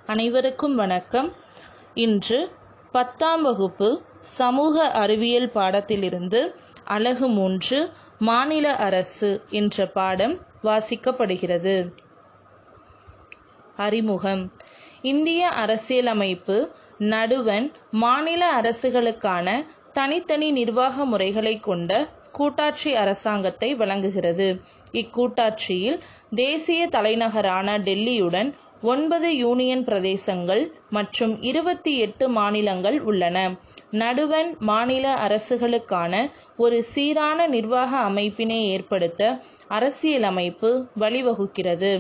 அனைவருக்கும் வணக்கம். இன்று 10ஆம் வகுப்பு சமூக அறிவியல் பாடத்திலிருந்து அலகு 3 மாநில அரசு என்ற பாடம் வாசிக்கப்படுகிறது. அறிமுகம். இந்திய அரசியலமைப்பு நடுவண் மாநில அரசுகளுக்கான தனித்தனி நிர்வாக முறைகளை கொண்ட கூட்டாட்சி அரசாங்கத்தை வழங்குகிறது. இக்கூட்டாட்சியில் தேசிய தலைநகரான டெல்லியுடன் 9 யூனியன் பிரதேசங்கள் மற்றும் 28 மாநிலங்கள் உள்ளன. நடுவண் மாநில அரசுகளுக்கான ஒரு சீரான நிர்வாக அமைப்பினை ஏற்படுத்த அரசியலமைப்பு வழிவகுக்கிறது.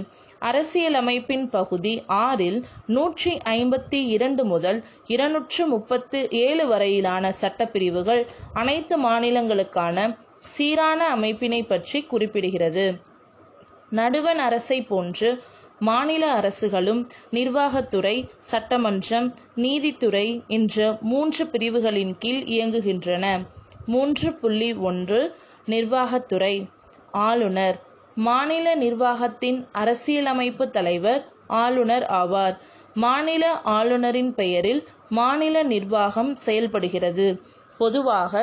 அரசியலமைப்பின் பகுதி 6இல் 152 முதல் 237 வரையிலான சட்டப்பிரிவுகள் அனைத்து மாநிலங்களுக்கான சீரான அமைப்பினை பற்றி குறிப்பிடுகிறது. நடுவண் அரசை போன்று மாநில அரசுகளும் நிர்வாகத்துறை, சட்டமன்றம், நீதித்துறை என்ற 3 பிரிவுகளின் கீழ் இயங்குகின்றன. 3.1 நிர்வாகத்துறை. ஆளுநர். மாநில நிர்வாகத்தின் அரசியலமைப்பு தலைவர் ஆளுநர் ஆவார். மாநில ஆளுநரின் பெயரில் மாநில நிர்வாகம் செயல்படுகிறது. பொதுவாக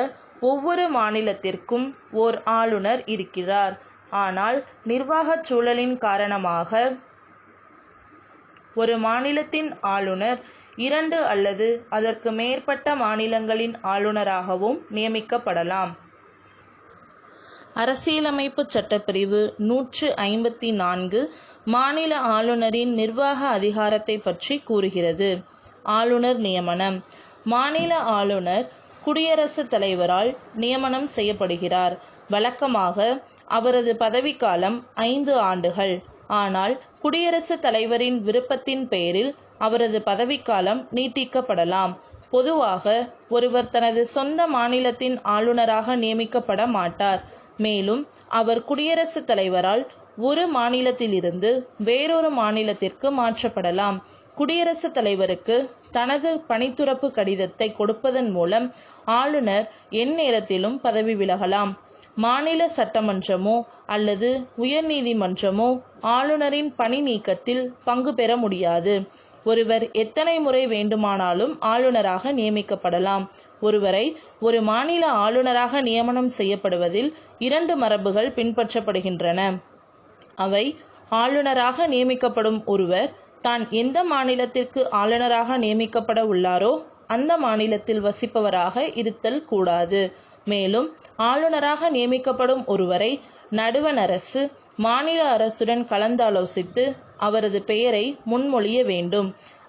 ஒவ்வொரு மாநிலத்திற்கும் ஓர் ஆளுநர் இருக்கிறார். ஆனால் நிர்வாகச் சூழலின் காரணமாக ஒரு மாநிலத்தின் ஆளுநர் 2 அல்லது அதற்கு மேற்பட்ட மாநிலங்களின் ஆளுநராகவும் நியமிக்கப்படலாம். அரசியலமைப்பு சட்டப்பிரிவு 154 மாநில ஆளுநரின் நிர்வாக அதிகாரத்தை பற்றி கூறுகிறது. ஆளுநர் நியமனம். மாநில ஆளுநர் குடியரசுத் தலைவரால் நியமனம் செய்யப்படுகிறார். வழக்கமாக அவரது பதவிக்காலம் 5 ஆண்டுகள். ஆனால் குடியரசுத் தலைவரின் விருப்பத்தின் பெயரில் அவரது பதவிக்காலம் நீட்டிக்கப்படலாம். பொதுவாக ஒருவர் தனது சொந்த மாநிலத்தின் ஆளுநராக நியமிக்கப்பட மாட்டார். மேலும் அவர் குடியரசுத் தலைவரால் ஒரு மாநிலத்திலிருந்து வேறொரு மாநிலத்திற்கு மாற்றப்படலாம். குடியரசுத் தலைவருக்கு தனது பணித்துறப்பு கடிதத்தை கொடுப்பதன் மூலம் ஆளுநர் எந்நேரத்திலும் பதவி விலகலாம். மாநில சட்டமன்றமோ அல்லது உயர்நீதிமன்றமோ ஆளுநரின் பணி நீக்கத்தில் பங்கு பெற முடியாது. ஒருவர் எத்தனை முறை வேண்டுமானாலும் ஆளுநராக நியமிக்கப்படலாம். ஒருவரை ஒரு மாநில ஆளுநராக நியமனம் செய்யப்படுவதில் 2 மரபுகள் பின்பற்றப்படுகின்றன. அவை: ஆளுநராக நியமிக்கப்படும் ஒருவர் தான் எந்த மாநிலத்திற்கு ஆளுநராக நியமிக்கப்பட உள்ளாரோ அந்த மாநிலத்தில் வசிப்பவராக இருத்தல் கூடாது. மேலும் ஆளுநராக நியமிக்கப்படும் ஒருவரை நடுவண் அரசு மாநில அரசுடன் கலந்தாலோசித்து அவரது பெயரை முன்மொழிய வேண்டும்.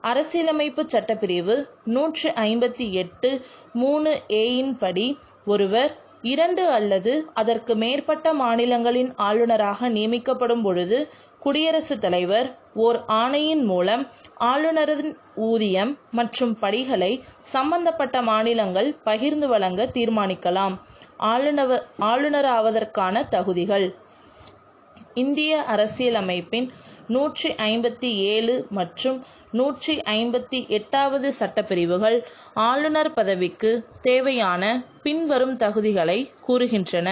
அரசியலமைப்பு சட்டப்பிரிவு 158(3)(a) படி ஒருவர் 2 அல்லது அதற்கு மேற்பட்ட மாநிலங்களின் ஆளுநராக நியமிக்கப்படும் பொழுது குடியரசுத் தலைவர் ஓர் ஆணையின் மூலம் ஆளுநரின் ஊதியம் மற்றும் படிகளை சம்பந்தப்பட்ட மாநிலங்கள் பகிர்ந்து வழங்க தீர்மானிக்கலாம். ஆளுநராவதற்கான தகுதிகள். இந்திய அரசியலமைப்பின் 157 மற்றும் 158வது சட்டப்பிரிவுகள் ஆளுநர் பதவிக்கு தேவையான பின்வரும் தகுதிகளை கூறுகின்றன.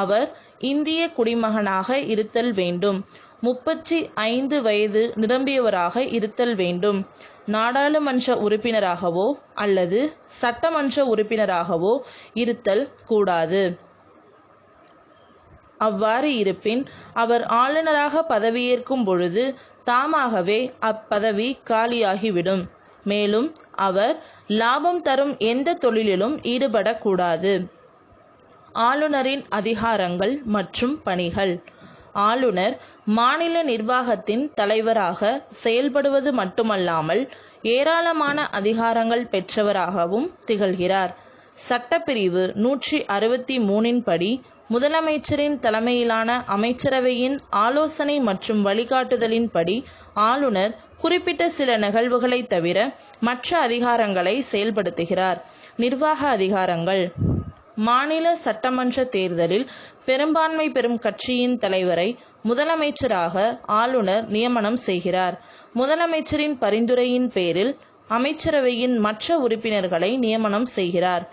அவர் இந்திய குடிமகனாக இருத்தல் வேண்டும். 35 வயது நிரம்பியவராக இருத்தல் வேண்டும். நாடாளுமன்ற உறுப்பினராகவோ அல்லது சட்டமன்ற உறுப்பினராகவோ இருத்தல் கூடாது. அவ்வாறு இருப்பின் அவர் ஆளுநராக பதவியேற்கும் பொழுது தாமாகவே அப்பதவி காலியாகிவிடும். மேலும் அவர் லாபம் தரும் எந்த தொழிலிலும் ஈடுபடக்கூடாது. ஆளுநரின் அதிகாரங்கள் மற்றும் பணிகள். ஆளுநர் மாநில நிர்வாகத்தின் தலைவராக செயல்படுவது மட்டுமல்லாமல் ஏராளமான அதிகாரங்கள் பெற்றவராகவும் திகழ்கிறார். சட்டப்பிரிவு 163 படி முதலமைச்சரின் தலைமையிலான அமைச்சரவையின் ஆலோசனை மற்றும் வழிகாட்டுதலின்படி ஆளுநர் குறிப்பிட்ட சில நிகழ்வுகளை தவிர மற்ற அதிகாரங்களை செயல்படுத்துகிறார். நிர்வாக அதிகாரங்கள். மாநில சட்டமன்ற தேர்தலில் பெரும்பான்மை பெறும் கட்சியின் தலைவரை முதலமைச்சராக ஆளுநர் நியமனம் செய்கிறார். முதலமைச்சரின் பரிந்துரையின் பேரில் அமைச்சரவையின் மற்ற உறுப்பினர்களை நியமனம் செய்கிறார்.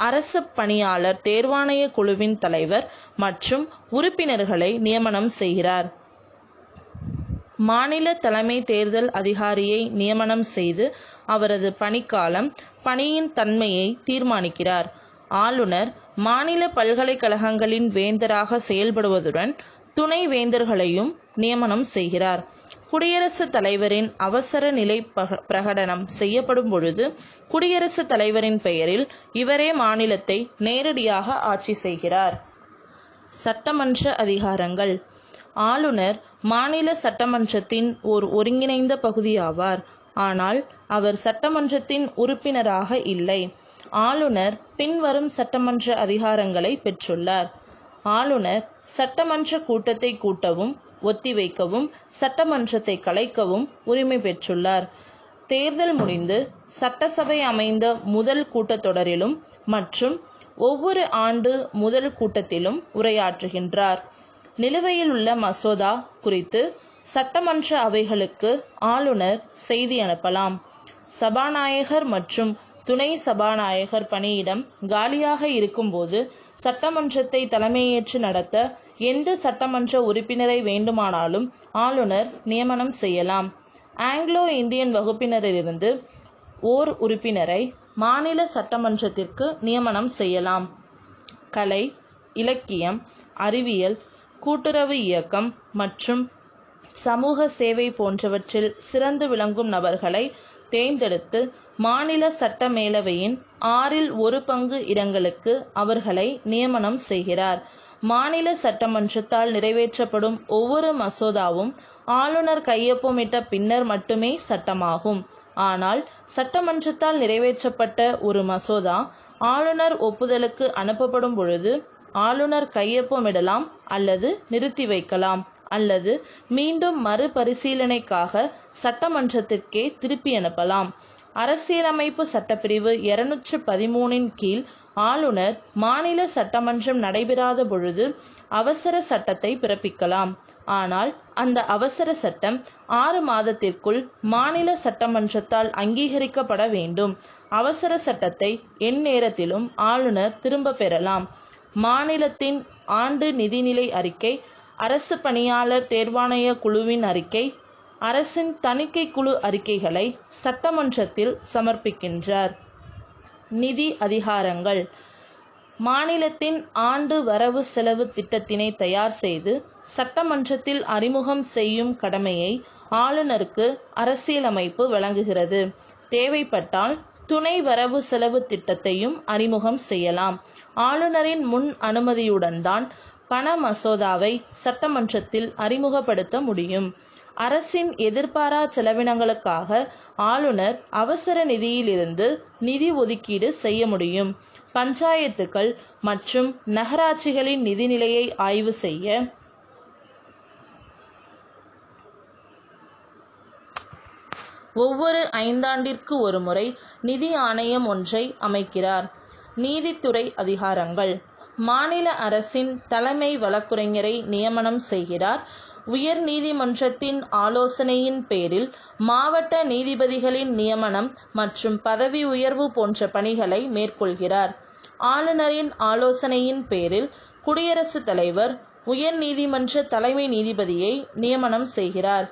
அரசு பணியாளர் தேர்வாணைய குழுவின் தலைவர் மற்றும் உறுப்பினர்களை நியமனம் செய்கிறார். மாநில தலைமை தேர்தல் அதிகாரியை நியமனம் செய்து அவரது பணிக்காலம், பணியின் தன்மையை தீர்மானிக்கிறார். ஆளுநர் மாநில பல்கலைக்கழகங்களின் வேந்தராக செயல்படுவதுடன் துணை வேந்தர்களையும் நியமனம் செய்கிறார். குடியரசுத் தலைவரின் அவசர நிலை பிரகடனம் செய்யப்படும் பொழுது குடியரசுத் தலைவரின் பெயரில் இவரே மாநிலத்தை நேரடியாக ஆட்சி செய்கிறார். சட்டமன்ற அதிகாரங்கள். ஆளுநர் மாநில சட்டமன்றத்தின் ஓர் ஒருங்கிணைந்த பகுதியாவார். ஆனால் அவர் சட்டமன்றத்தின் உறுப்பினராக இல்லை. ஆளுநர் பின்வரும் சட்டமன்ற அதிகாரங்களை பெற்றுள்ளார். ஆளுநர் சட்டமன்ற கூட்டத்தை கூட்டவும், ஒத்திவைக்கவும், சட்டமன்றத்தை கலைக்கவும் உரிமை பெற்றுள்ளார். தேர்தல் முடிந்து சட்டசபை அமைந்த முதல் கூட்டத்தொடரிலும் மற்றும் ஒவ்வொரு ஆண்டு முதல் கூட்டத்திலும் உரையாற்றுகின்றார். நிலுவையில் உள்ள மசோதா குறித்து சட்டமன்ற அவைகளுக்கு ஆளுநர் செய்தி அனுப்பலாம். சபாநாயகர் மற்றும் துணை சபாநாயகர் பணியிடம் காலியாக இருக்கும்போது சட்டமன்றத்தை தலைமையேற்று நடத்த எந்த சட்டமன்ற உறுப்பினரை வேண்டுமானாலும் ஆளுநர் நியமனம் செய்யலாம். ஆங்கிலோ இந்தியன் வகுப்பினரிலிருந்து ஓர் உறுப்பினரை மாநில சட்டமன்றத்திற்கு நியமனம் செய்யலாம். கலை, இலக்கியம், அறிவியல், கூட்டுறவு இயக்கம் மற்றும் சமூக சேவை போன்றவற்றில் சிறந்து விளங்கும் நபர்களை தேர்ந்தெடுத்து மாநில சட்ட மேலவையின் 1/6 இடங்களுக்கு அவர்களை நியமனம் செய்கிறார். மாநில சட்டமன்றத்தால் நிறைவேற்றப்படும் ஒவ்வொரு மசோதாவும் ஆளுநர் கையொப்பமிட்ட பின்னர் மட்டுமே சட்டமாகும். ஆனால் சட்டமன்றத்தால் நிறைவேற்றப்பட்ட ஒரு மசோதா ஆளுநர் ஒப்புதலுக்கு அனுப்பப்படும் பொழுது ஆளுநர் கையொப்பமிடலாம் அல்லது நிறுத்தி வைக்கலாம் அல்லது மீண்டும் மறுபரிசீலனைக்காக சட்டமன்றத்திற்கே திருப்பி அனுப்பலாம். அரசியலமைப்பு சட்டப்பிரிவு 213 கீழ் ஆளுநர் மாநில சட்டமன்றம் நடைபெறாத பொழுது அவசர சட்டத்தை பிறப்பிக்கலாம். ஆனால் அந்த அவசர சட்டம் 6 மாதத்திற்குள் மாநில சட்டமன்றத்தால் அங்கீகரிக்கப்பட வேண்டும். அவசர சட்டத்தை எந்நேரத்திலும் ஆளுநர் திரும்ப பெறலாம். மாநிலத்தின் ஆண்டு நிதிநிலை அறிக்கை, அரசு பணியாளர் தேர்வாணைய குழுவின் அறிக்கை, அரசின் தணிக்கை குழு அறிக்கைகளை சட்டமன்றத்தில் சமர்ப்பிக்கின்றார். நிதி அதிகாரங்கள். மாநிலத்தின் ஆண்டு வரவு செலவு திட்டத்தினை தயார் செய்து சட்டமன்றத்தில் அறிமுகம் செய்யும் கடமையை ஆளுநருக்கு அரசியலமைப்பு வழங்குகிறது. தேவைப்பட்டால் துணை வரவு செலவு திட்டத்தையும் அறிமுகம் செய்யலாம். ஆளுநரின் முன் அனுமதியுடன் தான் பண மசோதாவை சட்டமன்றத்தில் அறிமுகப்படுத்த முடியும். அரசின் எதிர்பாரா செலவினங்களுக்காக ஆளுநர் அவசர நிதியிலிருந்து நிதி ஒதுக்கீடு செய்ய முடியும். பஞ்சாயத்துகள் மற்றும் நகராட்சிகளின் நிதிநிலையை ஆய்வு செய்ய ஒவ்வொரு 5 ஆண்டிற்கு ஒரு முறை நிதி ஆணையம் ஒன்றை அமைக்கிறார். நீதித்துறை அதிகாரங்கள். மாநில அரசின் தலைமை வழக்குரைஞரை நியமனம் செய்கிறார். உயர் நீதிமன்றத்தின் ஆலோசனையின் பேரில் மாவட்ட நீதிபதிகளின் நியமனம் மற்றும் பதவி உயர்வு போன்ற பணிகளை மேற்கொள்கிறார். ஆளுநரின் ஆலோசனையின் பேரில் குடியரசுத் தலைவர் உயர் நீதிமன்ற தலைமை நீதிபதியை நியமனம் செய்கிறார்.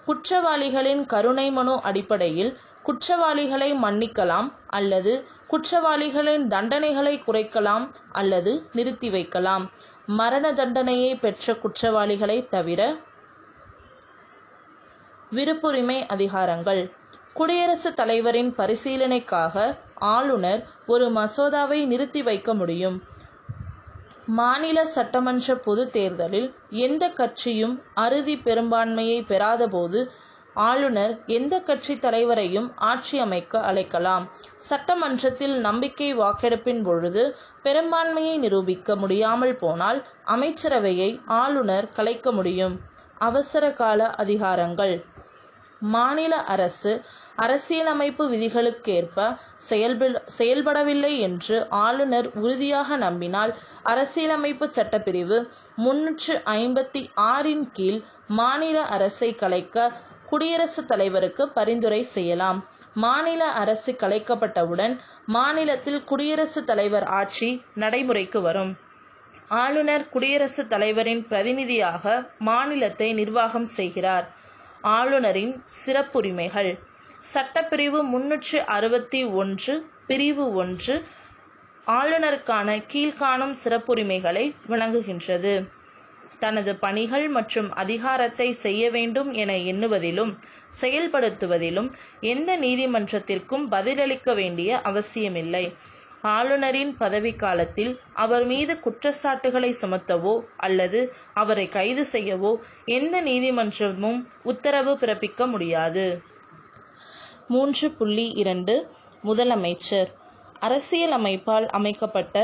குற்றவாளிகளின் கருணை மனு அடிப்படையில் குற்றவாளிகளை மன்னிக்கலாம் அல்லது குற்றவாளிகளின் தண்டனைகளை குறைக்கலாம் அல்லது நிறுத்தி வைக்கலாம். மரண தண்டனையை பெற்ற குற்றவாளிகளை தவிர. விருப்புரிமை அதிகாரங்கள். குடியரசுத் தலைவரின் பரிசீலனைக்காக ஆளுநர் ஒரு மசோதாவை நிறுத்தி வைக்க முடியும். மாநில சட்டமன்ற பொது தேர்தலில் எந்த கட்சியும் அறுதி பெரும்பான்மையை பெறாதபோது ஆளுநர் எந்த கட்சி தலைவரையும் ஆட்சி அமைக்க அழைக்கலாம். சட்டமன்றத்தில் நம்பிக்கை வாக்கெடுப்பின் பொழுது பெரும்பான்மையை நிரூபிக்க முடியாமல் போனால் அமைச்சரவையை ஆளுநர் கலைக்க முடியும். அவசர கால அதிகாரங்கள். மாநில அரசு அரசியலமைப்பு விதிகளுக்கேற்ப செயல்படவில்லை என்று ஆளுநர் உறுதியாக நம்பினால் அரசியலமைப்பு சட்டப்பிரிவு 356 கீழ் மாநில அரசை கலைக்க குடியரசுத் தலைவருக்கு பரிந்துரை செய்யலாம். மாநில அரசு கலைக்கப்பட்டவுடன் மாநிலத்தில் குடியரசுத் தலைவர் ஆட்சி நடைமுறைக்கு வரும். ஆளுநர் குடியரசுத் தலைவரின் பிரதிநிதியாக மாநிலத்தை நிர்வாகம் செய்கிறார். ஆளுநரின் சிறப்புரிமைகள். சட்டப்பிரிவு 361 பிரிவு 1 ஆளுநருக்கான கீழ்காணும் சிறப்புரிமைகளை வழங்குகின்றது. தனது பணிகள் மற்றும் அதிகாரத்தை செய்ய வேண்டும் என எண்ணுவதிலும் செயல்படுத்துவதிலும் எந்த நீதிமன்றத்திற்கும் பதிலளிக்க வேண்டிய அவசியமில்லை. ஆளுநரின் பதவிக்காலத்தில் அவர் மீது குற்றச்சாட்டுகளை சுமத்தவோ அல்லது அவரை கைது செய்யவோ எந்த நீதிமன்றமும் உத்தரவு பிறப்பிக்க முடியாது. 3.2 முதலமைச்சர். அரசியலமைப்பால் அமைக்கப்பட்ட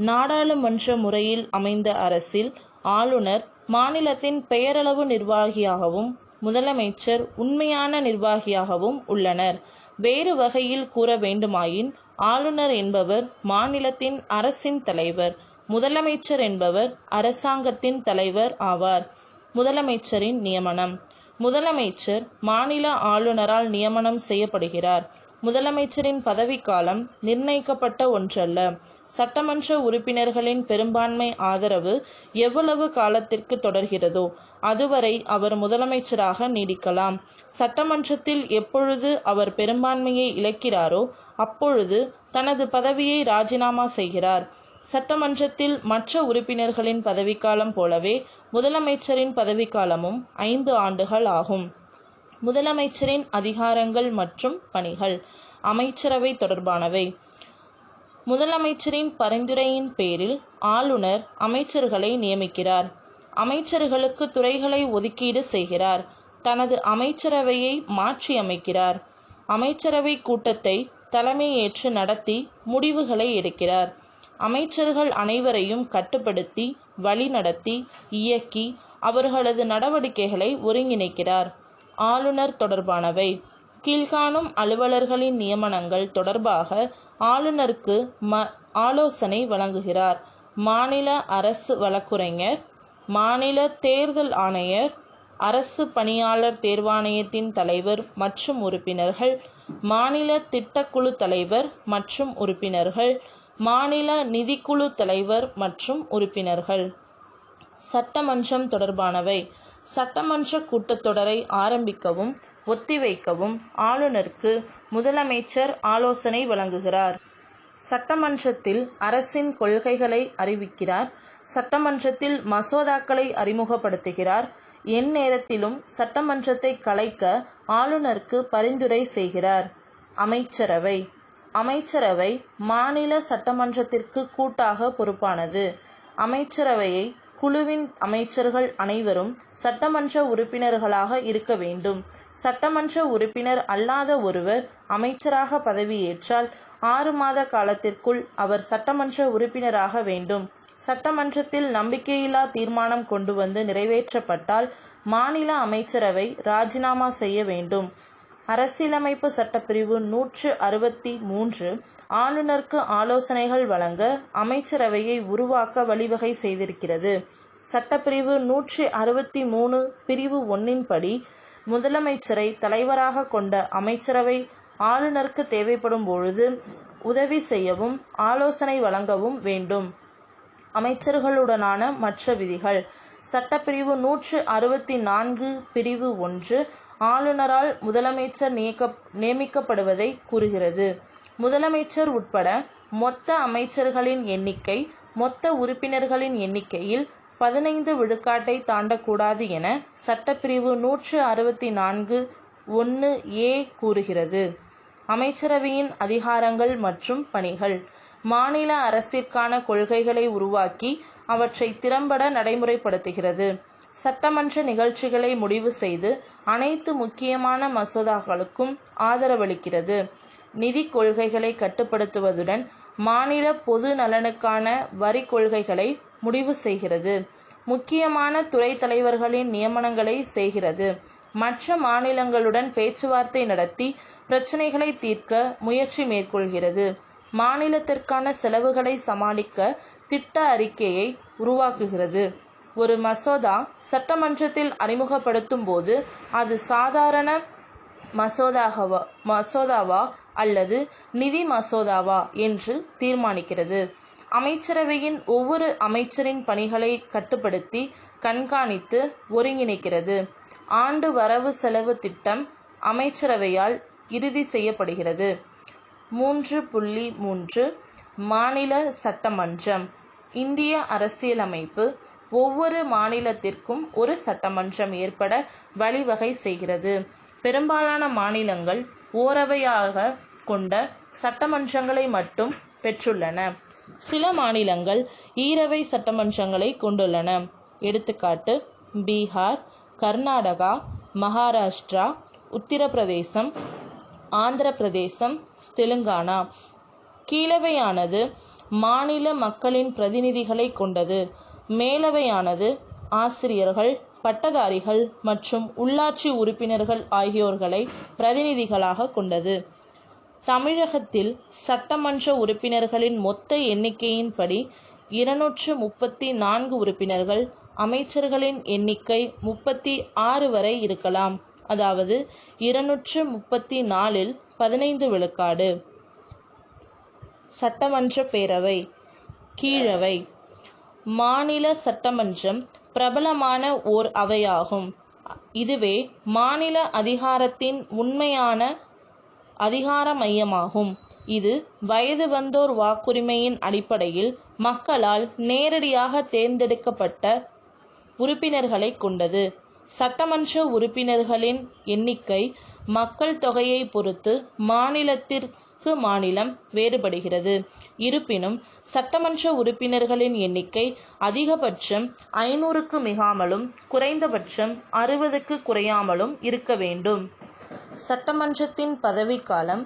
நாடாளுமன்ற முறையில் அமைந்த அரசில் ஆளுநர் மாநிலத்தின் பெயரளவு நிர்வாகியாகவும் முதலமைச்சர் உண்மையான நிர்வாகியாகவும் உள்ளனர். வேறு வகையில் கூற வேண்டுமாயின் ஆளுநர் என்பவர் மாநிலத்தின் அரசின் தலைவர், முதலமைச்சர் என்பவர் அரசாங்கத்தின் தலைவர் ஆவார். முதலமைச்சரின் நியமனம். முதலமைச்சர் மாநில ஆளுநரால் நியமனம் செய்யப்படுகிறார். முதலமைச்சரின் பதவிக்காலம் நிர்ணயிக்கப்பட்ட ஒன்றல்ல. சட்டமன்ற உறுப்பினர்களின் பெரும்பான்மை ஆதரவு எவ்வளவு காலத்திற்கு தொடர்கிறதோ அதுவரை அவர் முதலமைச்சராக நீடிக்கலாம். சட்டமன்றத்தில் எப்பொழுது அவர் பெரும்பான்மையை இழக்கிறாரோ அப்பொழுது தனது பதவியை ராஜினாமா செய்கிறார். சட்டமன்றத்தில் மற்ற உறுப்பினர்களின் பதவிக்காலம் போலவே முதலமைச்சரின் பதவிக்காலமும் 5 ஆண்டுகள் ஆகும். முதலமைச்சரின் அதிகாரங்கள் மற்றும் பணிகள். அமைச்சரவை தொடர்பானவை. முதலமைச்சரின் பரிந்துரையின் பேரில் ஆளுநர் அமைச்சர்களை நியமிக்கிறார். அமைச்சர்களுக்கு துறைகளை ஒதுக்கீடு செய்கிறார். தனது அமைச்சரவையை மாற்றி அமைக்கிறார். அமைச்சரவை கூட்டத்தை தலைமையேற்று நடத்தி முடிவுகளை எடுக்கிறார். அமைச்சர்கள் அனைவரையும் கட்டுப்படுத்தி வழிநடத்தி இயக்கி அவர்களது நடவடிக்கைகளை ஒருங்கிணைக்கிறார். ஆளுநர் தொடர்பானவை. கீழ்காணும் அலுவலர்களின் நியமனங்கள் தொடர்பாக ஆளுநருக்கு ஆலோசனை வழங்குகிறார். மாநில அரசு வழக்குரைஞர், மாநில தேர்தல் ஆணையர், அரசு பணியாளர் தேர்வாணையத்தின் தலைவர் மற்றும் உறுப்பினர்கள், மாநில திட்டக்குழு தலைவர் மற்றும் உறுப்பினர்கள், மாநில நிதிக்குழு தலைவர் மற்றும் உறுப்பினர்கள். சட்டமன்றம் தொடர்பானவை. சட்டமன்ற கூட்டத்தொடரை ஆரம்பிக்கவும் ஒத்திவைக்கவும் ஆளுநருக்கு முதலமைச்சர் ஆலோசனை வழங்குகிறார். சட்டமன்றத்தில் அரசின் கொள்கைகளை அறிவிக்கிறார். சட்டமன்றத்தில் மசோதாக்களை அறிமுகப்படுத்துகிறார். எந்நேரத்திலும் சட்டமன்றத்தை கலைக்க ஆளுநருக்கு பரிந்துரை செய்கிறார். அமைச்சரவை. அமைச்சரவை மாநில சட்டமன்றத்திற்கு கூட்டாக பொறுப்பானது. அமைச்சரவையை குழுவின் அமைச்சர்கள் அனைவரும் சட்டமன்ற உறுப்பினர்களாக இருக்க வேண்டும். சட்டமன்ற உறுப்பினர் அல்லாத ஒருவர் அமைச்சராக பதவியேற்றால் 6 மாத காலத்திற்குள் அவர் சட்டமன்ற உறுப்பினராக வேண்டும். சட்டமன்றத்தில் நம்பிக்கையில்லா தீர்மானம் கொண்டு வந்து நிறைவேற்றப்பட்டால் மாநில அமைச்சரவை ராஜினாமா செய்ய வேண்டும். அரசியலமைப்பு சட்டப்பிரிவு 163 ஆளுநருக்கு ஆலோசனைகள் வழங்க அமைச்சரவையை உருவாக்க வழிவகை செய்திருக்கிறது. சட்டப்பிரிவு 163 பிரிவு 1 படி முதலமைச்சரை தலைவராக கொண்ட அமைச்சரவை ஆளுநருக்கு தேவைப்படும் பொழுது உதவி செய்யவும் ஆலோசனை வழங்கவும் வேண்டும். அமைச்சர்களுடனான மற்ற விதிகள். சட்டப்பிரிவு 164 பிரிவு 1 ஆளுநரால் முதலமைச்சர் நியமிக்கப்படுவதை கூறுகிறது. முதலமைச்சர் உட்பட மொத்த அமைச்சர்களின் எண்ணிக்கை மொத்த உறுப்பினர்களின் எண்ணிக்கையில் 15 விழுக்காட்டை தாண்டக்கூடாது என சட்டப்பிரிவு 164(1)(a) கூறுகிறது. அமைச்சரவையின் அதிகாரங்கள் மற்றும் பணிகள். மாநில அரசிற்கான கொள்கைகளை உருவாக்கி அவற்றை திறம்பட நடைமுறைப்படுத்துகிறது. சட்டமன்ற நிகழ்ச்சிகளை முடிவு செய்து அனைத்து முக்கியமான மசோதாக்களுக்கும் ஆதரவளிக்கிறது. நிதி கொள்கைகளை கட்டுப்படுத்துவதுடன் மாநில பொது நலனுக்கான வரி கொள்கைகளை முடிவு செய்கிறது. முக்கியமான துறை தலைவர்களின் நியமனங்களை செய்கிறது. மற்ற மாநிலங்களுடன் பேச்சுவார்த்தை நடத்தி பிரச்சினைகளை தீர்க்க முயற்சி மேற்கொள்கிறது. மாநிலத்திற்கான செலவுகளை சமாளிக்க திட்ட அறிக்கையை உருவாக்குகிறது. ஒரு மசோதா சட்டமன்றத்தில் அறிமுகப்படுத்தும் போது அது சாதாரண மசோதாவா அல்லது நிதி மசோதாவா என்று தீர்மானிக்கிறது. அமைச்சரவையின் ஒவ்வொரு அமைச்சரின் பணிகளை கட்டுப்படுத்தி கண்காணித்து ஒருங்கிணைக்கிறது. ஆண்டு வரவு செலவு திட்டம் அமைச்சரவையால் இறுதி செய்யப்படுகிறது. 3.3 மாநில சட்டமன்றம். இந்திய அரசியலமைப்பு ஒவ்வொரு மாநிலத்திற்கும் ஒரு சட்டமன்றம் ஏற்பட வழிவகை செய்கிறது. பெரும்பாலான மாநிலங்கள் ஓரவையாக கொண்ட சட்டமன்றங்களை மட்டும் பெற்றுள்ளன. சில மாநிலங்கள் ஈரவை சட்டமன்றங்களை கொண்டுள்ளன. எடுத்துக்காட்டு: பீகார், கர்நாடகா, மகாராஷ்டிரா, உத்தரப்பிரதேசம், ஆந்திர பிரதேசம், தெலுங்கானா. கீழவையானது மாநில மக்களின் பிரதிநிதிகளை கொண்டது. மேலவையானது ஆசிரியர்கள், பட்டதாரிகள் மற்றும் உள்ளாட்சி உறுப்பினர்கள் ஆகியோர்களை பிரதிநிதிகளாக கொண்டது. தமிழகத்தில் சட்டமன்ற உறுப்பினர்களின் மொத்த எண்ணிக்கையின்படி 234 உறுப்பினர்கள். அமைச்சர்களின் எண்ணிக்கை 36 வரை இருக்கலாம். அதாவது 234 15 விழுக்காடு. சட்டமன்ற பேரவை. கீழவை. மாநில சட்டமன்றம் பிரபலமான ஓர் அவையாகும். இதுவே மாநில அதிகாரத்தின் உண்மையான அதிகார மையமாகும். இது வயது வந்தோர் வாக்குரிமையின் அடிப்படையில் மக்களால் நேரடியாக தேர்ந்தெடுக்கப்பட்ட உறுப்பினர்களை கொண்டது. சட்டமன்ற உறுப்பினர்களின் எண்ணிக்கை மக்கள் தொகையை பொறுத்து மாநிலத்திற்கு மாநிலம் வேறுபடுகிறது. இருப்பினும் சட்டமன்ற உறுப்பினர்களின் எண்ணிக்கை அதிகபட்சம் 500க்கு மிகாமலும் குறைந்தபட்சம் 60க்கு குறையாமலும் இருக்க வேண்டும். சட்டமன்றத்தின் பதவிக்காலம்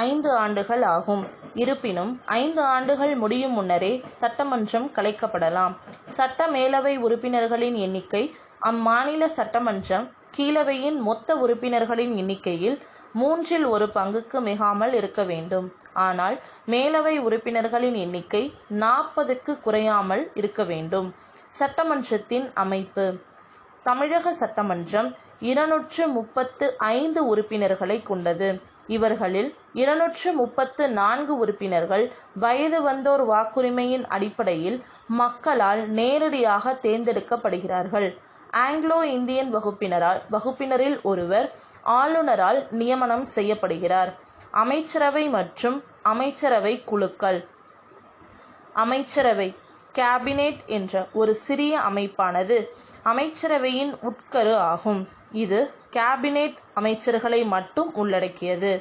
5 ஆண்டுகள் ஆகும். இருப்பினும் 5 ஆண்டுகள் முடியும் முன்னரே சட்டமன்றம் கலைக்கப்படலாம். சட்ட மேலவை உறுப்பினர்களின் எண்ணிக்கை அம்மாநில சட்டமன்றம் கீழவையின் மொத்த உறுப்பினர்களின் எண்ணிக்கையில் 1/3 பங்குக்கு மிகாமல் இருக்க வேண்டும். ஆனால் மேலவை உறுப்பினர்களின் எண்ணிக்கை 40க்கு குறையாமல் இருக்க வேண்டும். சட்டமன்றத்தின் அமைப்பு. தமிழக சட்டமன்றம் 235 உறுப்பினர்களை கொண்டது. இவர்களில் 234 உறுப்பினர்கள் வயது வந்தோர் வாக்குரிமையின் அடிப்படையில் மக்களால் நேரடியாக தேர்ந்தெடுக்கப்படுகிறார்கள். ஆங்கிலோ இந்தியன் வகுப்பினரில் ஒருவர் ஆளுநரால் நியமனம் செய்யப்படுகிறார். அமைச்சரவை மற்றும் அமைச்சரவை குழுக்கள். அமைச்சரவை கேபினெட் என்ற ஒரு சிறிய அமைப்பானது அமைச்சரவையின் உட்கரு ஆகும். இது கேபினெட் அமைச்சர்களை மட்டும் உள்ளடக்கியது.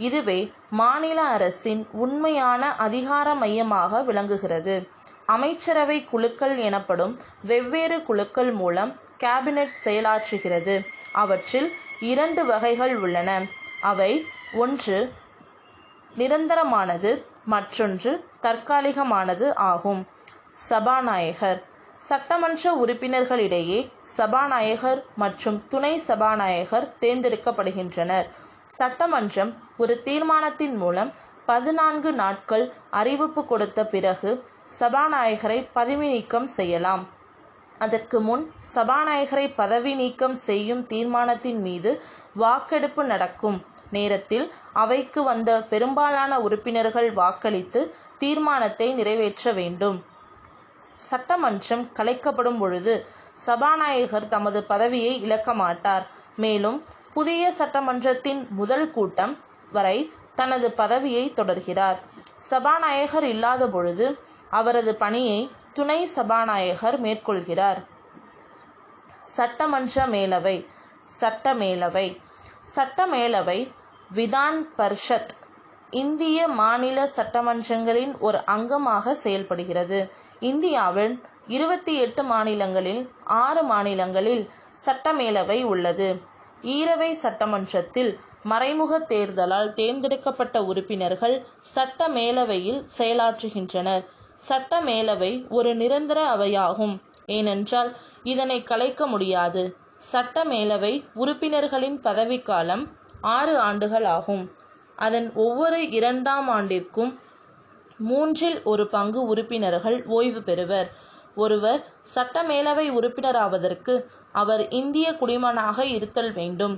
இதுவே மாநில அரசின் உண்மையான அதிகார மையமாக விளங்குகிறது. அமைச்சரவை குழுக்கள் எனப்படும் வெவ்வேறு குழுக்கள் மூலம் கேபினெட் செயலாற்றுகிறது. அவற்றில் 2 வகைகள் உள்ளன. அவை ஒன்று நிரந்தரமானது, மற்றொன்று தற்காலிகமானது ஆகும். சபாநாயகர். சட்டமன்ற உறுப்பினர்களிடையே சபாநாயகர் மற்றும் துணை சபாநாயகர் தேர்ந்தெடுக்கப்படுகின்றனர். சட்டமன்றம் ஒரு தீர்மானத்தின் மூலம் 14 நாட்கள் அறிவிப்பு கொடுத்த பிறகு சபாநாயகரை பதவி நீக்கம் செய்யலாம். அதற்கு முன் சபாநாயகரை பதவி நீக்கம் செய்யும் தீர்மானத்தின் மீது வாக்கெடுப்பு நடக்கும் நேரத்தில் அவைக்கு வந்த பெரும்பாலான உறுப்பினர்கள் வாக்களித்து தீர்மானத்தை நிறைவேற்ற வேண்டும். சட்டமன்றம் கலைக்கப்படும் பொழுது சபாநாயகர் தமது பதவியை இழக்க மாட்டார். மேலும் புதிய சட்டமன்றத்தின் முதல் கூட்டம் வரை தனது பதவியை தொடர்கிறார். சபாநாயகர் இல்லாத பொழுது அவரது பணியை துணை சபாநாயகர் மேற்கொள்கிறார். சட்டமன்ற மேலவை. சட்டமேலவை. சட்டமேலவை விதான் பரிஷத் இந்திய மாநில சட்டமன்றங்களின் ஒரு அங்கமாக செயல்படுகிறது. இந்தியாவின் 28 மாநிலங்களில் 6 மாநிலங்களில் சட்டமேலவை உள்ளது. ஈரவை சட்டமன்றத்தில் மறைமுக தேர்தலால் தேர்ந்தெடுக்கப்பட்ட உறுப்பினர்கள் சட்டமேலவையில் செயலாற்றுகின்றனர். சட்டமேலவை ஒரு நிரந்தர அவையாகும். ஏனென்றால் இதனை கலைக்க முடியாது. சட்டமேலவை உறுப்பினர்களின் பதவிக்காலம் 6 ஆண்டுகள் ஆகும். அதன் ஒவ்வொரு 2ஆம் ஆண்டிற்கும் 1/3 பங்கு உறுப்பினர்கள் ஓய்வு பெறுவர். ஒருவர் சட்டமேலவை உறுப்பினராவதற்கு அவர் இந்திய குடிமகனாக இருத்தல் வேண்டும்.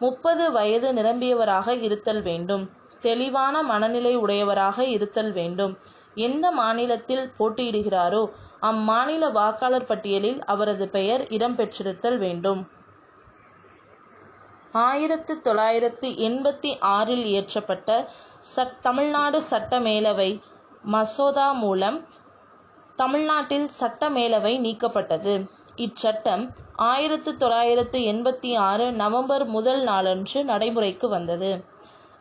30 வயது நிரம்பியவராக இருத்தல் வேண்டும். தெளிவான மனநிலை உடையவராக இருத்தல் வேண்டும். எந்த மாநிலத்தில் போட்டியிடுகிறாரோ அம்மாநில வாக்காளர் பட்டியலில் அவரது பெயர் இடம்பெற்றிருத்தல் வேண்டும். 1986 இயற்றப்பட்ட தமிழ்நாடு சட்ட மேலவை மசோதா மூலம் தமிழ்நாட்டில் சட்ட மேலவை நீக்கப்பட்டது. இச்சட்டம் 1986 நவம்பர் 1 நாளன்று நடைமுறைக்கு வந்தது.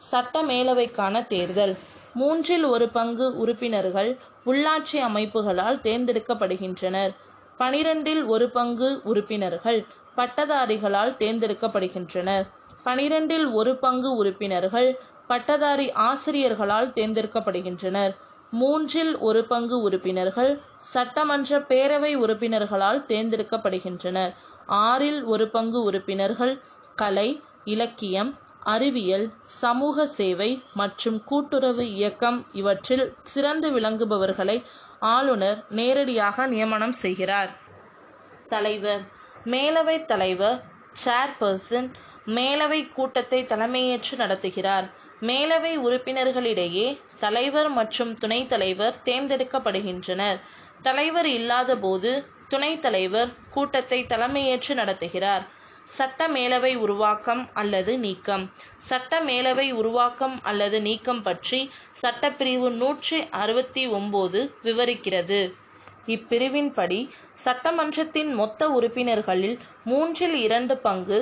சட்ட மேலவைக்கான தேர்தல் 1/3 உறுப்பினர்கள் உள்ளாட்சி அமைப்புகளால் தேர்ந்தெடுக்கப்படுகின்றனர். 12 உறுப்பினர்கள் பட்டதாரிகளால் தேர்ந்தெடுக்கப்படுகின்றனர். 12 உறுப்பினர்கள் பட்டதாரி ஆசிரியர்களால் தேர்ந்தெடுக்கப்படுகின்றனர். 3 உறுப்பினர்கள் சட்டமன்ற பேரவை உறுப்பினர்களால் தேர்ந்தெடுக்கப்படுகின்றனர். 6 உறுப்பினர்கள் கலை, இலக்கியம், அறிவியல், சமூக சேவை மற்றும் கூட்டுறவு இயக்கம் இவற்றில் சிறந்து விளங்குபவர்களை ஆளுநர் நேரடியாக நியமனம் செய்கிறார். தலைவர் மேலவை தலைவர் சேர்பர்சன் மேலவை கூட்டத்தை தலைமையேற்று நடத்துகிறார். மேலவை உறுப்பினர்களிடையே தலைவர் மற்றும் துணைத் தலைவர் தேர்ந்தெடுக்கப்படுகின்றனர். தலைவர் இல்லாத போது துணைத் தலைவர் கூட்டத்தை தலைமையேற்று நடத்துகிறார். சட்ட மேலவை உருவாக்கம் அல்லது நீக்கம். சட்ட மேலவை உருவாக்கம் அல்லது நீக்கம் பற்றி சட்டப்பிரிவு 169 விவரிக்கிறது. இப்பிரிவின்படி சட்டமன்றத்தின் மொத்த உறுப்பினர்களில் 2/3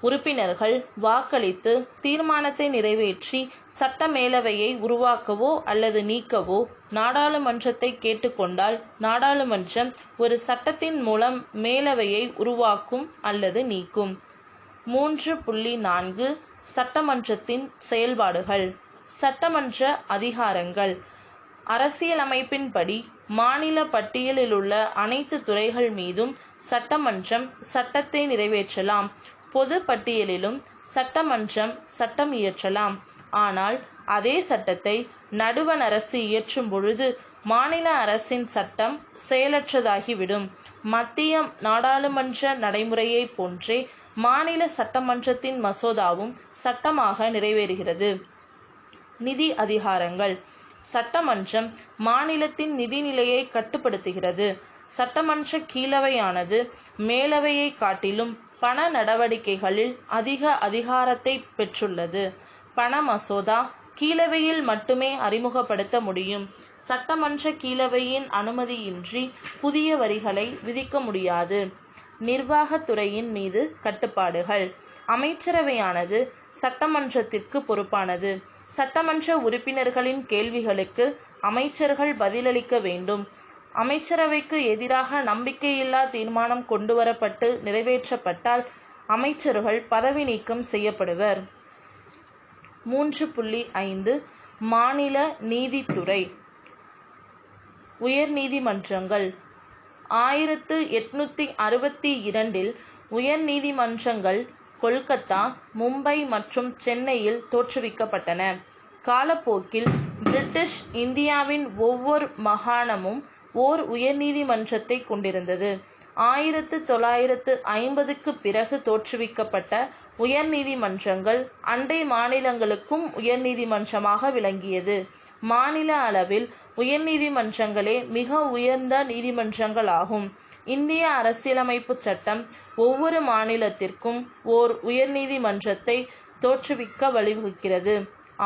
உறுப்பினர்கள் வாக்களித்து தீர்மானத்தை நிறைவேற்றி சட்ட மேலவையை உருவாக்கவோ அல்லது நீக்கவோ நாடாளுமன்றத்தை கேட்டுக்கொண்டால் நாடாளுமன்றம் ஒரு சட்டத்தின் மூலம் மேலவையை உருவாக்கும் அல்லது நீக்கும். 3.4 சட்டமன்றத்தின் செயல்பாடுகள். சட்டமன்ற அதிகாரங்கள். அரசியலமைப்பின்படி மாநில பட்டியலிலுள்ள அனைத்து துறைகள் மீதும் சட்டமன்றம் சட்டத்தை நிறைவேற்றலாம். பொது பட்டியலிலும் சட்டமன்றம் சட்டம் இயற்றலாம். ஆனால் அதே சட்டத்தை நடுவண் அரசு இயற்றும் பொழுது மாநில அரசின் சட்டம் செயலற்றதாகிவிடும். மத்திய நாடாளுமன்ற நடைமுறையை போன்றே மாநில சட்டமன்றத்தின் மசோதாவும் சட்டமாக நிறைவேறுகிறது. நிதி அதிகாரங்கள். சட்டமன்றம் மாநிலத்தின் நிதிநிலையை கட்டுப்படுத்துகிறது. சட்டமன்ற கீழவையானது மேலவையை காட்டிலும் பண நடவடிக்கைகளில் அதிக அதிகாரத்தை பெற்றுள்ளது. பண மசோதா கீழவையில் மட்டுமே அறிமுகப்படுத்த முடியும். சட்டமன்ற கீழவையின் அனுமதியின்றி புதிய வரிகளை விதிக்க முடியாது. நிர்வாகத்துறையின் மீது கட்டுப்பாடுகள். அமைச்சரவையானது சட்டமன்றத்திற்கு பொறுப்பானது. சட்டமன்ற உறுப்பினர்களின் கேள்விகளுக்கு அமைச்சர்கள் பதிலளிக்க வேண்டும். அமைச்சரவைக்கு எதிராக நம்பிக்கையில்லா தீர்மானம் கொண்டுவரப்பட்டு நிறைவேற்றப்பட்டால் அமைச்சர்கள் பதவி நீக்கம் செய்யப்படுவர். 3.5 மாநில நீதித்துறை. உயர்நீதிமன்றங்கள். 1862 உயர்நீதிமன்றங்கள் கொல்கத்தா, மும்பை மற்றும் சென்னையில் தோற்றுவிக்கப்பட்டன. காலப்போக்கில் பிரிட்டிஷ் இந்தியாவின் ஒவ்வொரு மாகாணமும் ஓர் உயர்நீதிமன்றத்தை கொண்டிருந்தது. 1950க்கு பிறகு தோற்றுவிக்கப்பட்ட உயர்நீதிமன்றங்கள் அண்டை மாநிலங்களுக்கும் உயர்நீதிமன்றமாக விளங்கியது. மாநில அளவில் உயர்நீதிமன்றங்களே மிக உயர்ந்த நீதிமன்றங்களாகும். இந்திய அரசியலமைப்பு சட்டம் ஒவ்வொரு மாநிலத்திற்கும் ஓர் உயர்நீதிமன்றத்தை தோற்றுவிக்க வழிவகுக்கிறது.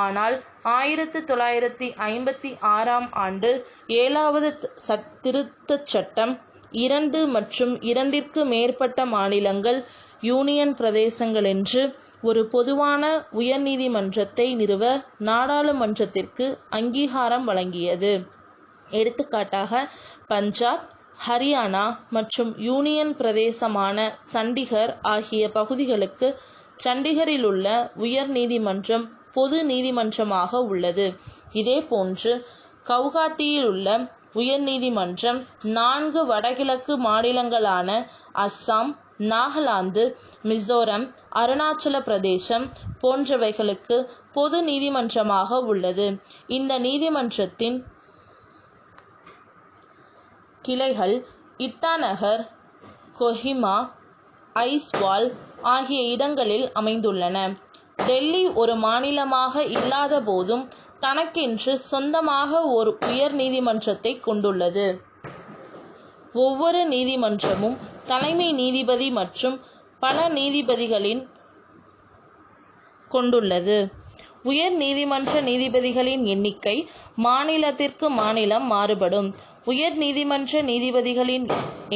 ஆனால் 1956 ஆண்டு 7வது திருத்தச் சட்டம் 2 மற்றும் 2ற்கு மேற்பட்ட மாநிலங்கள் யூனியன் பிரதேசங்கள் என்று ஒரு பொதுவான உயர்நீதிமன்றத்தை நிறுவ நாடாளுமன்றத்திற்கு அங்கீகாரம் வழங்கியது. எடுத்துக்காட்டாக பஞ்சாப், ஹரியானா மற்றும் யூனியன் பிரதேசமான சண்டிகர் ஆகிய பகுதிகளுக்கு சண்டிகரிலுள்ள உயர் நீதிமன்றம் பொது நீதிமன்றமாக உள்ளது. இதேபோன்று கவுகாத்தியிலுள்ள உயர்நீதிமன்றம் 4 வடகிழக்கு மாநிலங்களான அஸ்ஸாம், நாகாலாந்து, மிசோரம், அருணாச்சல பிரதேசம் போன்றவைகளுக்கு பொது நீதிமன்றமாக உள்ளது. இந்த நீதிமன்றத்தின் கிளைகள் இட்டாநகர், கொஹிமா, ஐஸ்வால் ஆகிய இடங்களில் அமைந்துள்ளன. டெல்லி ஒரு மாநிலமாக இல்லாத போதும் தனக்கென்று சொந்தமாக ஒரு உயர் நீதிமன்றத்தை கொண்டுள்ளது. ஒவ்வொரு நீதிமன்றமும் தலைமை நீதிபதி மற்றும் பல நீதிபதிகளின் கொண்டுள்ளது. உயர் நீதிமன்ற நீதிபதிகளின் எண்ணிக்கை மாநிலத்திற்கு மாநிலம் மாறுபடும். உயர் நீதிமன்ற நீதிபதிகளின்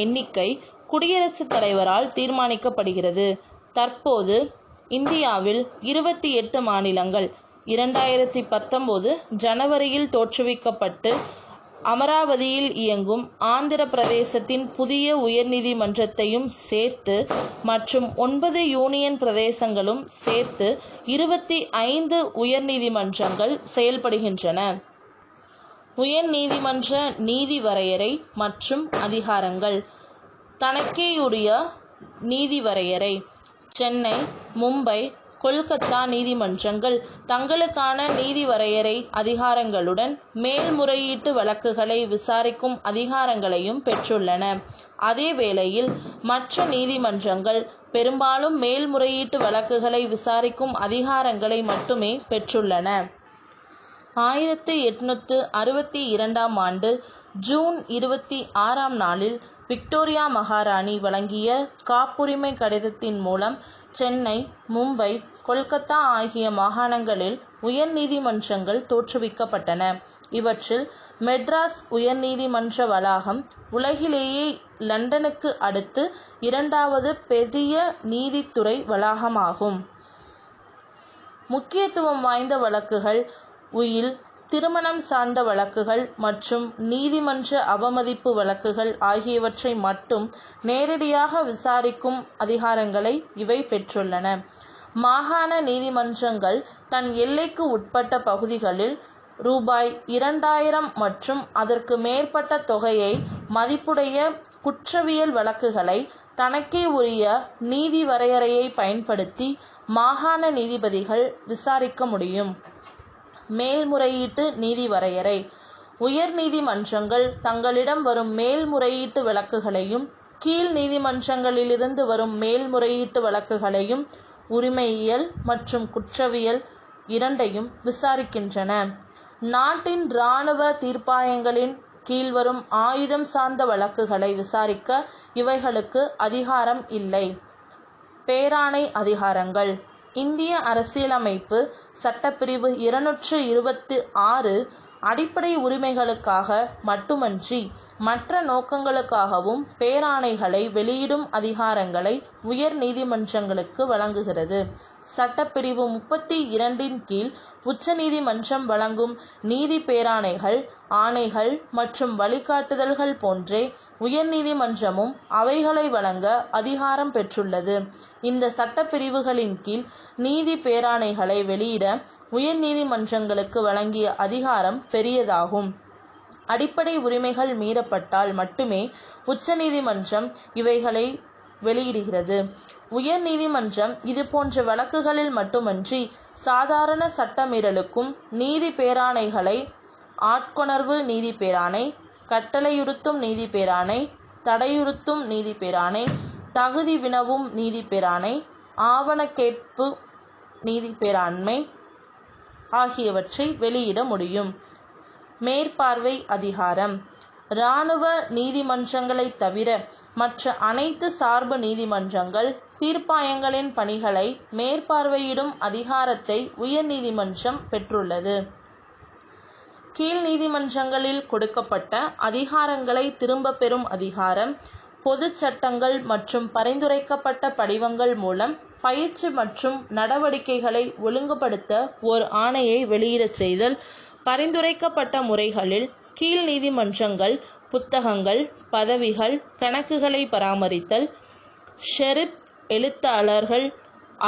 எண்ணிக்கை குடியரசுத் தலைவரால் தீர்மானிக்கப்படுகிறது. தற்போது இந்தியாவில் 28 மாநிலங்கள் 2019 ஜனவரியில் தோற்றுவிக்கப்பட்டு அமராவதியில் இயங்கும் ஆந்திர பிரதேசத்தின் புதிய உயர்நீதிமன்றத்தையும் சேர்த்து மற்றும் 9 யூனியன் பிரதேசங்களும் சேர்த்து 25 உயர்நீதிமன்றங்கள் செயல்படுகின்றன. உயர்நீதிமன்ற நீதி வரையறை மற்றும் அதிகாரங்கள். தனக்கேயுரிய நீதி வரையறை. சென்னை, மும்பை, கொல்கத்தா நீதிமன்றங்கள் தங்களுக்கான நீதி வரையறை அதிகாரங்களுடன் மேல்முறையீட்டு வழக்குகளை விசாரிக்கும் அதிகாரங்களையும் பெற்றுள்ளன. அதே வேளையில் மற்ற நீதிமன்றங்கள் பெரும்பாலும் மேல்முறையீட்டு வழக்குகளை விசாரிக்கும் அதிகாரங்களை மட்டுமே பெற்றுள்ளன. 1862 ஆண்டு ஜூன் 26 நாளில் விக்டோரியா மகாராணி வழங்கிய காப்புரிமை கடிதத்தின் மூலம் சென்னை, மும்பை, கொல்கத்தா ஆகிய மாகாணங்களில் உயர்நீதிமன்றங்கள் தோற்றுவிக்கப்பட்டன. இவற்றில் மெட்ராஸ் உயர்நீதிமன்ற வளாகம் உலகிலேயே லண்டனுக்கு அடுத்து 2வது பெரிய நீதித்துறை வளாகமாகும். முக்கியத்துவம் வாய்ந்த வழக்குகள், உயில், திருமணம் சார்ந்த வழக்குகள் மற்றும் நீதிமன்ற அவமதிப்பு வழக்குகள் ஆகியவற்றை மட்டும் நேரடியாக விசாரிக்கும் அதிகாரங்களை இவை பெற்றுள்ளன. மாகாண நீதிமன்றங்கள் தன் எல்லைக்கு உட்பட்ட பகுதிகளில் ரூபாய் 2000 மற்றும் அதற்கு மேற்பட்ட தொகையை மதிப்புடைய குற்றவியல் வழக்குகளை தனக்கே உரிய நீதி வரையறையை பயன்படுத்தி மாகாண நீதிபதிகள் விசாரிக்க முடியும். மேல்முறையீட்டு நீதி வரையறை. உயர் நீதிமன்றங்கள் தங்களிடம் வரும் மேல்முறையீட்டு வழக்குகளையும் கீழ் நீதிமன்றங்களிலிருந்து வரும் மேல்முறையீட்டு வழக்குகளையும் உரிமையியல் மற்றும் குற்றவியல் இரண்டையும் விசாரிக்கின்றன. நாட்டின் இராணுவ தீர்ப்பாயங்களின் கீழ் வரும் ஆயுதம் சார்ந்த வழக்குகளை விசாரிக்க இவைகளுக்கு அதிகாரம் இல்லை. பேராணை அதிகாரங்கள். இந்திய அரசியலமைப்பு சட்டப்பிரிவு 226 அடிப்படை உரிமைகளுக்காக மட்டுமன்றி மற்ற நோக்கங்களுக்காகவும் பேராணைகளை வெளியிடும் அதிகாரங்களை உயர் நீதிமன்றங்களுக்கு வழங்குகிறது. சட்டப்பிரிவு 32 கீழ் உச்சநீதிமன்றம் வழங்கும் நீதி பேராணைகள், ஆணைகள் மற்றும் வழிகாட்டுதல்கள் போன்றே உயர்நீதிமன்றமும் அவைகளை வழங்க அதிகாரம் பெற்றுள்ளது. இந்த சட்டப்பிரிவுகளின் கீழ் நீதி பேராணைகளை வெளியிட உயர்நீதிமன்றங்களுக்கு வழங்கிய அதிகாரம் பெரியதாகும். அடிப்படை உரிமைகள் மீறப்பட்டால் மட்டுமே உச்சநீதிமன்றம் இவைகளை வெளியிடுகிறது. உயர் நீதிமன்றம் இதுபோன்ற வழக்குகளில் மட்டுமன்றி சாதாரண சட்டமீறலுக்கும் நீதி பேராணைகளை ஆட்கொணர்வு நீதி பேராணை, கட்டளையுறுத்தும் நீதி பேராணை, தடையுறுத்தும் நீதி பேராணை, தகுதி வினவும் நீதி பேராணை, ஆவணக்கேட்பு நீதி பேராண்மை ஆகியவற்றை வெளியிட முடியும். மேற்பார்வை அதிகாரம். இராணுவ நீதிமன்றங்களை தவிர மற்ற அனைத்து சார்பு நீதிமன்றங்கள் தீர்ப்பாயங்களின் பணிகளை மேற்பார்வையிடும் அதிகாரத்தை உயர்நீதிமன்றம் பெற்றுள்ளது. கீழ் நீதிமன்றங்களில் கொடுக்கப்பட்ட அதிகாரங்களை திரும்பப் பெறும் அதிகாரம், பொது சட்டங்கள் மற்றும் பரிந்துரைக்கப்பட்ட படிவங்கள் மூலம் பயிற்சி மற்றும் நடவடிக்கைகளை ஒழுங்குபடுத்த ஓர் ஆணையை வெளியிடச் செய்தல், பரிந்துரைக்கப்பட்ட முறைகளில் கீழ் நீதிமன்றங்கள் புத்தகங்கள், பதவிகள், கணக்குகளை பராமரித்தல், ஷெரிப், எழுத்தாளர்கள்,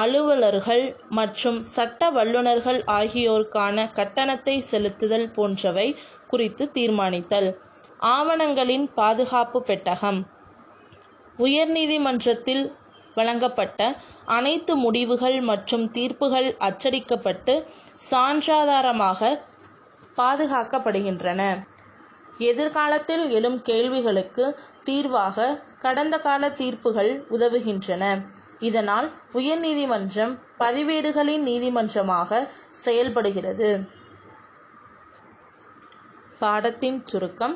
அலுவலர்கள் மற்றும் சட்ட வல்லுநர்கள் ஆகியோருக்கான கட்டணத்தை செலுத்துதல் போன்றவை குறித்து தீர்மானித்தல். ஆவணங்களின் பாதுகாப்பு பெட்டகம். உயர்நீதிமன்றத்தில் வழங்கப்பட்ட அனைத்து முடிவுகள் மற்றும் தீர்ப்புகள் அச்சடிக்கப்பட்டு சான்றாதாரமாக பாதுகாக்கப்படுகின்றன. எதிர்காலத்தில் எழும் கேள்விகளுக்கு தீர்வாக கடந்த கால தீர்ப்புகள் உதவுகின்றன. இதனால் உயர்நீதிமன்றம் பதிவேடுகளின் நீதிமன்றமாக செயல்படுகிறது. பாடத்தின் சுருக்கம்.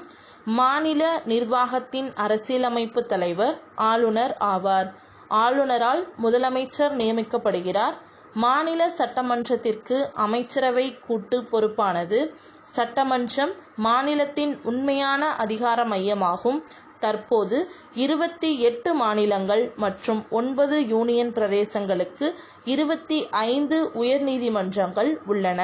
மாநில நிர்வாகத்தின் அரசியலமைப்பு தலைவர் ஆளுநர் ஆவார். ஆளுநரால் முதலமைச்சர் நியமிக்கப்படுகிறார். மாநில சட்டமன்றத்திற்கு அமைச்சரவை கூட்டு பொறுப்பானது. சட்டமன்றம் மாநிலத்தின் உண்மையான அதிகார மையமாகும். தற்போது 28 மாநிலங்கள் மற்றும் 9 யூனியன் பிரதேசங்களுக்கு 25 உயர்நீதிமன்றங்கள் உள்ளன.